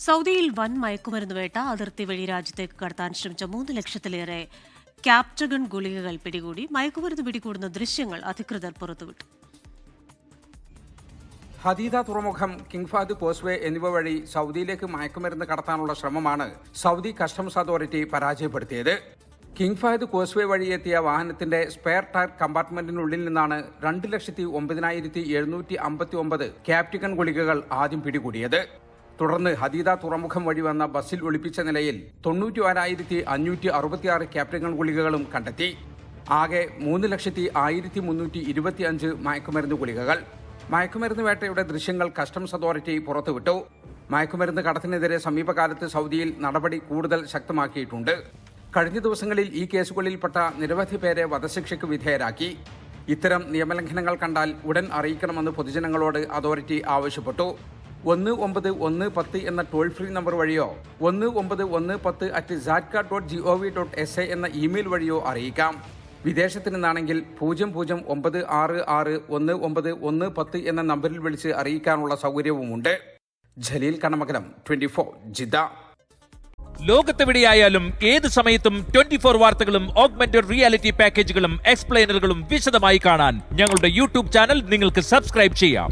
സൗദിയിൽ വൻ മയക്കുമരുന്ന് വേട്ട. അതിർത്തി വഴി രാജ്യത്തേക്ക് കടത്താൻ ശ്രമിച്ച 3 ലക്ഷത്തിലേറെ ക്യാപ്റ്റഗൺ ഗുളികകൾ പിടികൂടി. മയക്കുമരുന്ന് പിടികൂടുന്ന ദൃശ്യങ്ങൾ അധികൃതർ പുറത്തുവിട്ടു. ഹദീദ തുറമുഖം, കിങ് ഫഹദ് കോസ്വേ എന്നിവ വഴി സൗദിയിലേക്ക് മയക്കുമരുന്ന് കടത്താനുള്ള ശ്രമമാണ് സൗദി കസ്റ്റംസ് അതോറിറ്റി പരാജയപ്പെടുത്തിയത്. കിങ് ഫഹദ് കോസ്വേ വഴി എത്തിയ വാഹനത്തിന്റെ സ്പെയർ ടയർ കമ്പാർട്ട്മെന്റിനുള്ളിൽ നിന്നാണ് 2,09,759 ക്യാപ്റ്റഗൺ ഗുളികകൾ ആദ്യം പിടികൂടിയത്. തുടർന്ന് ഹദീദ തുറമുഖം വഴി വന്ന ബസ്സിൽ ഒളിപ്പിച്ച നിലയിൽ 91,566 ക്യാപ്റ്റഗൺ ഗുളികകളും കണ്ടെത്തി. ആകെ 3,01,325 മയക്കുമരുന്ന് ഗുളികകൾ. മയക്കുമരുന്ന് വേട്ടയുടെ ദൃശ്യങ്ങൾ കസ്റ്റംസ് അതോറിറ്റി പുറത്തുവിട്ടു. മയക്കുമരുന്ന് കടത്തിനെതിരെ സമീപകാലത്ത് സൗദിയിൽ നടപടി കൂടുതൽ ശക്തമാക്കിയിട്ടുണ്ട്. കഴിഞ്ഞ ദിവസങ്ങളിൽ ഈ കേസുകളിൽപ്പെട്ട നിരവധി പേരെ വധശിക്ഷയ്ക്ക് വിധേയരാക്കി. ഇത്തരം നിയമലംഘനങ്ങൾ കണ്ടാൽ ഉടൻ അറിയിക്കണമെന്ന് പൊതുജനങ്ങളോട് അതോറിറ്റി ആവശ്യപ്പെട്ടു. 1910 എന്ന ടോൾ ഫ്രീ നമ്പർ വഴിയോ 1910@zadka.gov.sa എന്ന ഇമെയിൽ വഴിയോ അറിയിക്കാം. വിദേശത്ത് നിന്നാണെങ്കിൽ 0096619110 എന്ന നമ്പറിൽ വിളിച്ച് അറിയിക്കാനുള്ള സൗകര്യവുമുണ്ട്. ജലീൽ കണമകലം, 24 ജിദ്ദ. ലോകത്തെവിടെയായാലും ഏത് സമയത്തും 24 വാർത്തകളും ഓഗ്മെന്റഡ് റിയാലിറ്റി പാക്കേജുകളും എക്സ്പ്ലെയിനറുകളും വിശദമായി കാണാൻ ഞങ്ങളുടെ യൂട്യൂബ് ചാനൽ നിങ്ങൾക്ക് സബ്സ്ക്രൈബ് ചെയ്യാം.